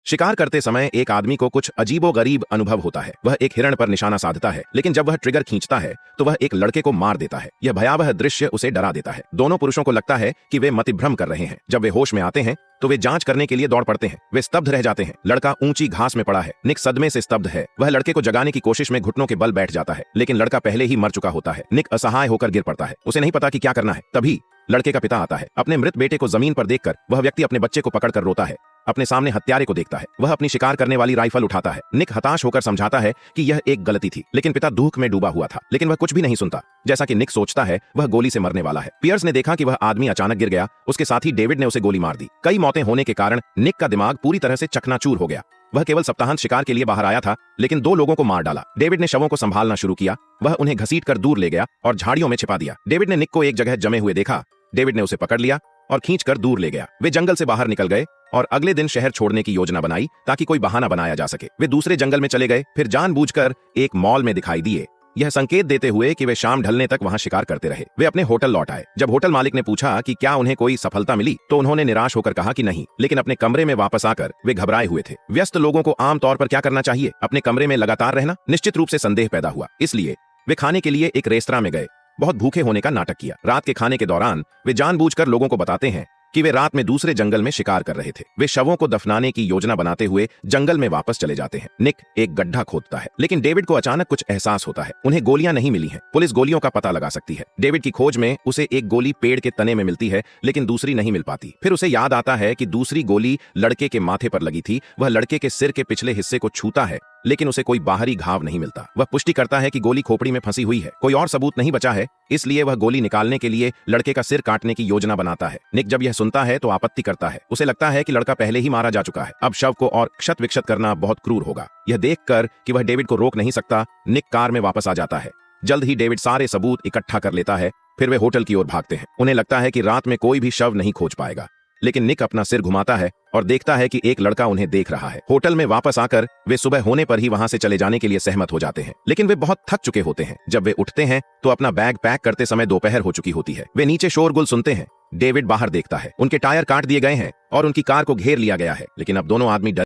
शिकार करते समय एक आदमी को कुछ अजीबोगरीब अनुभव होता है। वह एक हिरण पर निशाना साधता है, लेकिन जब वह ट्रिगर खींचता है तो वह एक लड़के को मार देता है। यह भयावह दृश्य उसे डरा देता है। दोनों पुरुषों को लगता है कि वे मतिभ्रम कर रहे हैं। जब वे होश में आते हैं तो वे जांच करने के लिए दौड़ पड़ते हैं। वे स्तब्ध रह जाते हैं। लड़का ऊंची घास में पड़ा है। निक सदमे से स्तब्ध है। वह लड़के को जगाने की कोशिश में घुटनों के बल बैठ जाता है, लेकिन लड़का पहले ही मर चुका होता है। निक असहाय होकर गिर पड़ता है। उसे नहीं पता कि क्या करना है। तभी लड़के का पिता आता है। अपने मृत बेटे को जमीन पर देखकर वह व्यक्ति अपने बच्चे को पकड़कर रोता है। अपने सामने हत्यारे को देखता है। वह अपनी शिकार करने वाली राइफल उठाता है। निक हताश होकर समझाता है कि यह एक गलती थी, लेकिन पिता दुख में डूबा हुआ था। लेकिन वह कुछ भी नहीं सुनता। जैसा कि निक सोचता है, वह गोली से मरने वाला है। पियर्स ने देखा कि वह आदमी अचानक गिर गया। उसके साथ ही डेविड ने उसे गोली मार दी। कई मौतें होने के कारण निक का दिमाग पूरी तरह से चकनाचूर हो गया। वह केवल सप्ताहांत शिकार के लिए बाहर आया था, लेकिन 2 लोगों को मार डाला। डेविड ने शवों को संभालना शुरू किया। वह उन्हें घसीटकर दूर ले गया और झाड़ियों में छिपा दिया। डेविड ने निक को एक जगह जमे हुए देखा। डेविड ने उसे पकड़ लिया और खींचकर दूर ले गया। वे जंगल से बाहर निकल गए और अगले दिन शहर छोड़ने की योजना बनाई ताकि कोई बहाना बनाया जा सके। वे दूसरे जंगल में चले गए, फिर जानबूझकर एक मॉल में दिखाई दिए, यह संकेत देते हुए कि वे शाम ढलने तक वहां शिकार करते रहे। वे अपने होटल लौट आए। जब होटल मालिक ने पूछा कि क्या उन्हें कोई सफलता मिली, तो उन्होंने निराश होकर कहा कि नहीं, लेकिन अपने कमरे में वापस आकर वे घबराए हुए थे। व्यस्त लोगों को आम तौर पर क्या करना चाहिए? अपने कमरे में लगातार रहना। निश्चित रूप से संदेह पैदा हुआ, इसलिए वे खाने के लिए एक रेस्तरां में गए। बहुत भूखे होने का नाटक किया। रात के खाने के दौरान वे जानबूझकर लोगों को बताते हैं कि वे रात में दूसरे जंगल में शिकार कर रहे थे। वे शवों को दफनाने की योजना बनाते हुए जंगल में वापस चले जाते हैं। निक एक गड्ढा खोदता है, लेकिन डेविड को अचानक कुछ एहसास होता है। उन्हें गोलियां नहीं मिली हैं। पुलिस गोलियों का पता लगा सकती है। डेविड की खोज में उसे एक गोली पेड़ के तने में मिलती है, लेकिन दूसरी नहीं मिल पाती। फिर उसे याद आता है कि दूसरी गोली लड़के के माथे पर लगी थी। वह लड़के के सिर के पिछले हिस्से को छूता है, लेकिन उसे कोई बाहरी घाव नहीं मिलता। वह पुष्टि करता है कि गोली खोपड़ी में फंसी हुई है। कोई और सबूत नहीं बचा है, इसलिए वह गोली निकालने के लिए लड़के का सिर काटने की योजना बनाता है। निक जब यह सुनता है तो आपत्ति करता है। उसे लगता है कि लड़का पहले ही मारा जा चुका है। अब शव को और क्षत विक्षत करना बहुत क्रूर होगा। यह देखकर कि वह डेविड को रोक नहीं सकता, निक कार में वापस आ जाता है। जल्द ही डेविड सारे सबूत इकट्ठा कर लेता है। फिर वे होटल की ओर भागते हैं। उन्हें लगता है कि रात में कोई भी शव नहीं खोज पाएगा, लेकिन निक अपना सिर घुमाता है और देखता है कि एक लड़का उन्हें देख रहा है। होटल में वापस आकर वे सुबह होने पर ही वहां से चले जाने के लिए सहमत हो जाते हैं, लेकिन वे बहुत थक चुके होते हैं। जब वे उठते हैं तो अपना बैग पैक करते समय दोपहर हो चुकी होती है। वे नीचे शोरगुल सुनते हैं। डेविड बाहर देखता है। उनके टायर काट दिए गए हैं और उनकी कार को घेर लिया गया है, लेकिन अब दोनों आदमी